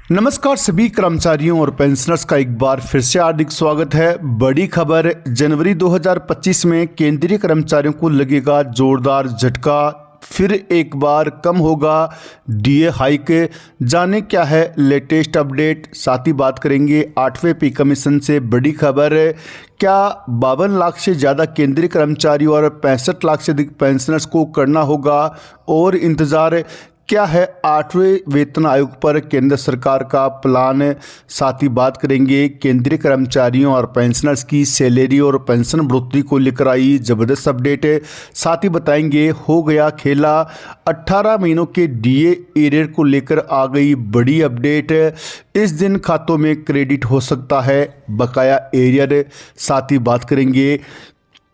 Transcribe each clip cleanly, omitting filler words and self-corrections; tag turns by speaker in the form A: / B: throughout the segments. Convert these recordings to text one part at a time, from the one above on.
A: नमस्कार सभी कर्मचारियों और पेंशनर्स का एक बार फिर से हार्दिक स्वागत है। बड़ी खबर, जनवरी 2025 में केंद्रीय कर्मचारियों को लगेगा जोरदार झटका, फिर एक बार कम होगा डीए हाइक। जाने क्या है लेटेस्ट अपडेट, साथ ही बात करेंगे 8वें पे कमीशन से बड़ी खबर। क्या 52 लाख से ज़्यादा केंद्रीय कर्मचारी और 65 लाख से अधिक पेंशनर्स को करना होगा और इंतज़ार? क्या है 8वें वेतन आयोग पर केंद्र सरकार का प्लान? साथ ही बात करेंगे केंद्रीय कर्मचारियों और पेंशनर्स की सैलरी और पेंशन बढ़ोतरी को लेकर आई जबरदस्त अपडेट। साथ ही बताएंगे हो गया खेला, 18 महीनों के डीए एरियर को लेकर आ गई बड़ी अपडेट। इस दिन खातों में क्रेडिट हो सकता है बकाया एरियर। साथ ही बात करेंगे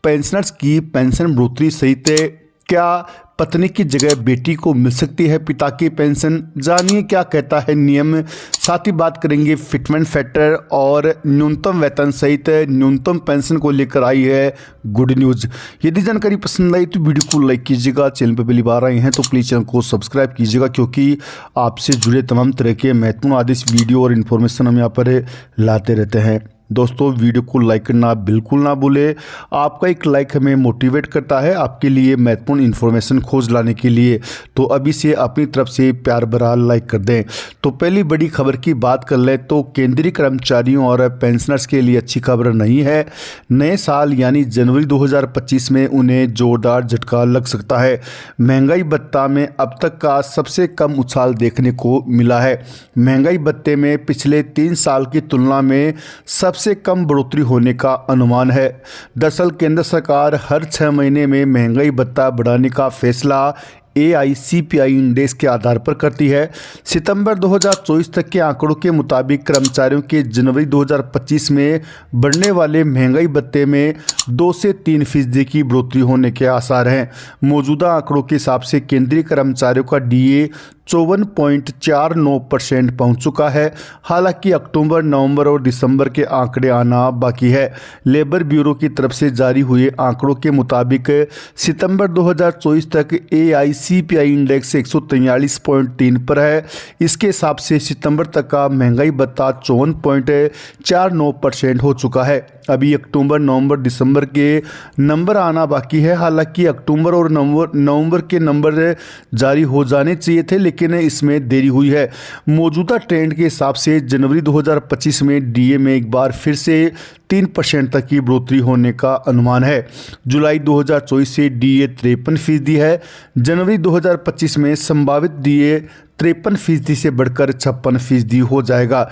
A: पेंशनर्स की पेंशन बढ़ोतरी सहित क्या पत्नी की जगह बेटी को मिल सकती है पिता की पेंशन? जानिए क्या कहता है नियम। साथ ही बात करेंगे फिटमेंट फैक्टर और न्यूनतम वेतन सहित न्यूनतम पेंशन को लेकर आई है गुड न्यूज़। यदि जानकारी पसंद आई तो वीडियो को लाइक कीजिएगा, चैनल पर पहली बार आए हैं तो प्लीज़ चैनल को सब्सक्राइब कीजिएगा, क्योंकि आपसे जुड़े तमाम तरह के महत्वपूर्ण आदेश वीडियो और इन्फॉर्मेशन हम यहाँ पर लाते रहते हैं। दोस्तों वीडियो को लाइक करना बिल्कुल ना भूलें, आपका एक लाइक हमें मोटिवेट करता है आपके लिए महत्वपूर्ण इन्फॉर्मेशन खोज लाने के लिए। तो अभी से अपनी तरफ से प्यार भरा लाइक कर दें। तो पहली बड़ी खबर की बात कर लें तो केंद्रीय कर्मचारियों और पेंशनर्स के लिए अच्छी खबर नहीं है। नए साल यानी जनवरी 2025 में उन्हें जोरदार झटका लग सकता है। महंगाई भत्ता में अब तक का सबसे कम उछाल देखने को मिला है। महंगाई भत्ते में पिछले 3 साल की तुलना में सबसे कम बढ़ोतरी होने का अनुमान है। दरअसल केंद्र सरकार हर 6 महीने में महंगाई भत्ता बढ़ाने का फैसला AICPI इंडेक्स के आधार पर करती है। सितंबर 2024 तक के आंकड़ों के मुताबिक कर्मचारियों के जनवरी 2025 में बढ़ने वाले महंगाई भत्ते में 2 से 3% की बढ़ोतरी होने के आसार हैं। मौजूदा आंकड़ों के हिसाब से केंद्रीय कर्मचारियों का डीए 54.49% पहुंच चुका है। हालांकि अक्टूबर, नवंबर और दिसंबर के आंकड़े आना बाकी है। लेबर ब्यूरो की तरफ से जारी हुए आंकड़ों के मुताबिक सितंबर 2024 तक AICPI इंडेक्स 143.3 पर है। इसके हिसाब से सितंबर तक का महंगाई भत्ता 54.49% हो चुका है। अभी अक्टूबर, नवंबर, दिसंबर के नंबर आना बाकी है। हालांकि अक्टूबर और नवंबर के नंबर जारी हो जाने चाहिए थे, लेकिन इसमें देरी हुई है। मौजूदा ट्रेंड के हिसाब से जनवरी 2025 में डीए में एक बार फिर से 3% तक की बढ़ोतरी होने का अनुमान है। जुलाई 2024 से डीए 53% है। जनवरी 2025 में संभावित डीए 53% से बढ़कर 56% हो जाएगा।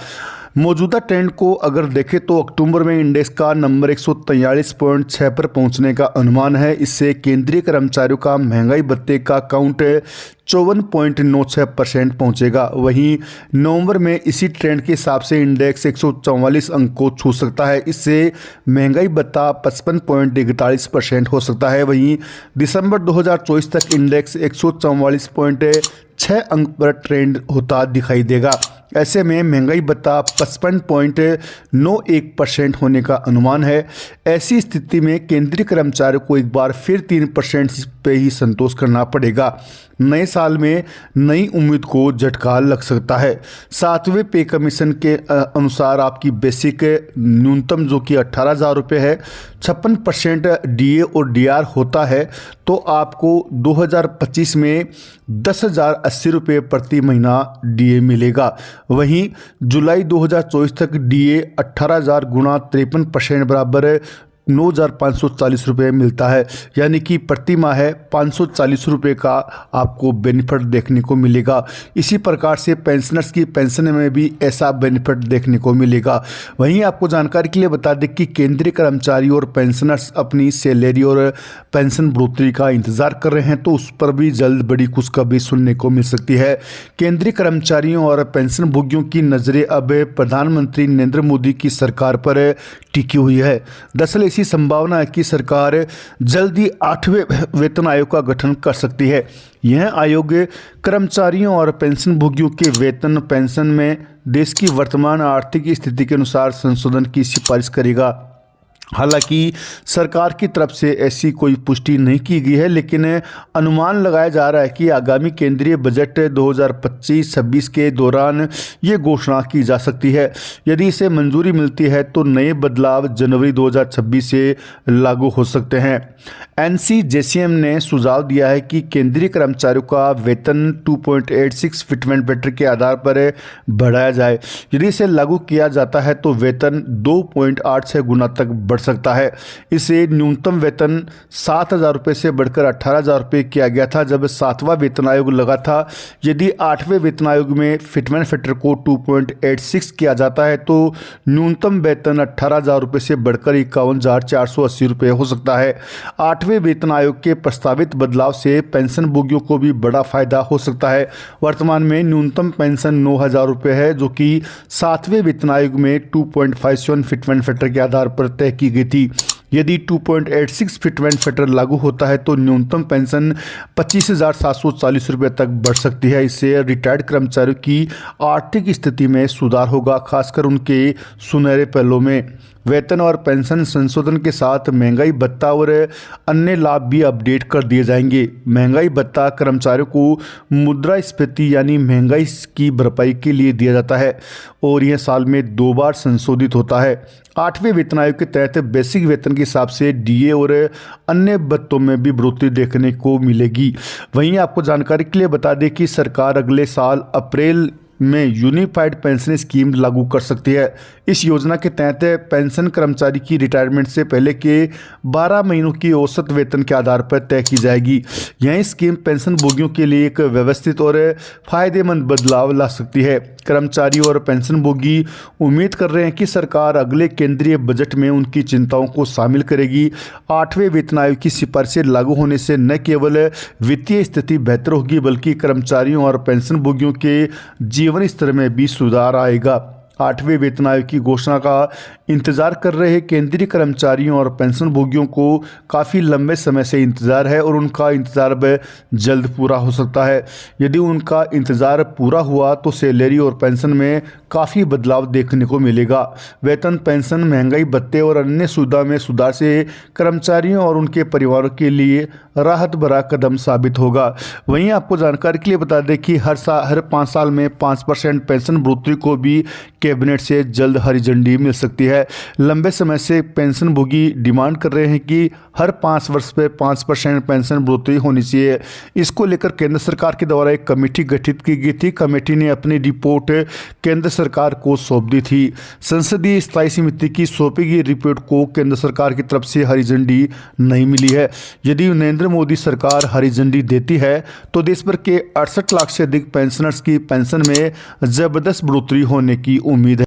A: मौजूदा ट्रेंड को अगर देखें तो अक्टूबर में इंडेक्स का नंबर 143.6 पर पहुंचने का अनुमान है। इससे केंद्रीय कर्मचारियों का महंगाई भत्ते का काउंट 54.96% पहुंचेगा। वहीं नवंबर में इसी ट्रेंड के हिसाब से इंडेक्स 144 अंक को छू सकता है। इससे महंगाई भत्ता 55.41% हो सकता है। वहीं दिसंबर 2024 तक इंडेक्स 144.6 अंक पर ट्रेंड होता दिखाई देगा। ऐसे में महंगाई भत्ता 55.91% होने का अनुमान है। ऐसी स्थिति में केंद्रीय कर्मचारियों को एक बार फिर 3% पे ही संतोष करना पड़ेगा। नए साल में नई उम्मीद को झटका लग सकता है। 7वें पे कमीशन के अनुसार आपकी बेसिक न्यूनतम जो कि 18,000 रुपये है, 56% डीए और डीआर होता है तो आपको 2025 में 10,080 रुपये प्रति महीना डीए मिलेगा। वहीं जुलाई 2024 तक डीए 18,000 गुणा 53% बराबर 9,540 रुपये मिलता है। यानी कि प्रति माह 540 रुपये का आपको बेनिफिट देखने को मिलेगा। इसी प्रकार से पेंशनर्स की पेंशन में भी ऐसा बेनिफिट देखने को मिलेगा। वहीं आपको जानकारी के लिए बता दें कि केंद्रीय कर्मचारी और पेंशनर्स अपनी सैलरी और पेंशन बढ़ोतरी का इंतजार कर रहे हैं, तो उस पर भी जल्द बड़ी खुशखबरी सुनने को मिल सकती है। केंद्रीय कर्मचारियों और पेंशन भोगियों की नज़रें अब प्रधानमंत्री नरेंद्र मोदी की सरकार पर टिकी हुई है। दरअसल ऐसी संभावना है कि सरकार जल्द ही 8वें वेतन आयोग का गठन कर सकती है। यह आयोग कर्मचारियों और पेंशन भोगियों के वेतन पेंशन में देश की वर्तमान आर्थिक स्थिति के अनुसार संशोधन की सिफारिश करेगा। हालांकि सरकार की तरफ से ऐसी कोई पुष्टि नहीं की गई है, लेकिन अनुमान लगाया जा रहा है कि आगामी केंद्रीय बजट 2025-26 के दौरान ये घोषणा की जा सकती है। यदि इसे मंजूरी मिलती है तो नए बदलाव जनवरी 2026 से लागू हो सकते हैं। NCJCM ने सुझाव दिया है कि केंद्रीय कर्मचारियों का वेतन 2.86 फिटमेंट फैक्टर के आधार पर बढ़ाया जाए। यदि इसे लागू किया जाता है तो वेतन 2.86 गुना तक बढ़ सकता है। इसे न्यूनतम वेतन 7,000 रुपये से बढ़कर 18,000 रुपये किया गया था जब 7वां वेतन आयोग लगा था। यदि 8वें वेतन आयोग में फिटमेंट फैक्टर को 2.86 किया जाता है तो न्यूनतम वेतन 18,000 रुपये से बढ़कर 51,480 रुपये हो सकता है। 8वें वेतन आयोग के प्रस्तावित बदलाव से पेंशन भोगियों को भी बड़ा फायदा हो सकता है। वर्तमान में न्यूनतम पेंशन 9,000 रुपये है, जो कि 7वें वेतन आयोग में 2.57 फिटमेंट फैक्टर के आधार पर तय की गई थी। यदि 2.86 फिटमेंट फैक्टर लागू होता है तो न्यूनतम पेंशन 25,740 रुपये तक बढ़ सकती है। इससे रिटायर्ड कर्मचारियों की आर्थिक स्थिति में सुधार होगा, खासकर उनके सुनहरे पलों में। वेतन और पेंशन संशोधन के साथ महंगाई भत्ता और अन्य लाभ भी अपडेट कर दिए जाएंगे। महंगाई भत्ता कर्मचारियों को मुद्रास्फीति यानी महंगाई की भरपाई के लिए दिया जाता है और यह साल में 2 बार संशोधित होता है। 8वें वेतन आयोग के तहत बेसिक वेतन के हिसाब से DA और अन्य भत्तों में भी बढ़ोतरी देखने को मिलेगी। वहीं आपको जानकारी के लिए बता दें कि सरकार अगले साल अप्रैल में यूनिफाइड पेंशन स्कीम लागू कर सकती है। इस योजना के तहत पेंशन कर्मचारी की रिटायरमेंट से पहले के 12 महीनों की औसत वेतन के आधार पर तय की जाएगी। यह स्कीम पेंशन भोगियों के लिए एक व्यवस्थित और फायदेमंद बदलाव ला सकती है। कर्मचारी और पेंशन भोगी उम्मीद कर रहे हैं कि सरकार अगले केंद्रीय बजट में उनकी चिंताओं को शामिल करेगी। 8वें वेतन आयोग की सिफारिशें लागू होने से न केवल वित्तीय स्थिति बेहतर होगी बल्कि कर्मचारियों और पेंशन भोगियों के जीवन स्तर में भी सुधार आएगा। 8वें वेतन आयोग की घोषणा का इंतजार कर रहे केंद्रीय कर्मचारियों और पेंशन भोगियों को काफ़ी लंबे समय से इंतजार है और उनका इंतजार अब जल्द पूरा हो सकता है। यदि उनका इंतजार पूरा हुआ तो सैलरी और पेंशन में काफ़ी बदलाव देखने को मिलेगा। वेतन, पेंशन, महंगाई भत्ते और अन्य सुविधा में सुधार से कर्मचारियों और उनके परिवारों के लिए राहत भरा कदम साबित होगा। वहीं आपको जानकारी के लिए बता दें कि हर 5 साल में 5% पेंशन बढ़ोतरी को भी कैबिनेट से जल्द हरी झंडी मिल सकती है। लंबे समय से पेंशन भोगी डिमांड कर रहे हैं कि हर 5 वर्ष पर 5% पेंशन बढ़ोतरी होनी चाहिए। इसको लेकर केंद्र सरकार के द्वारा एक कमेटी गठित की गई थी। कमेटी ने अपनी रिपोर्ट केंद्र सरकार को सौंप दी थी। संसदीय स्थायी समिति की सौंपी गई रिपोर्ट को केंद्र सरकार की तरफ से हरी झंडी नहीं मिली है। यदि नरेंद्र मोदी सरकार हरी झंडी देती है तो देश भर के 68 लाख से अधिक पेंशनर्स की पेंशन में जबरदस्त बढ़ोतरी होने की उम्मीद है।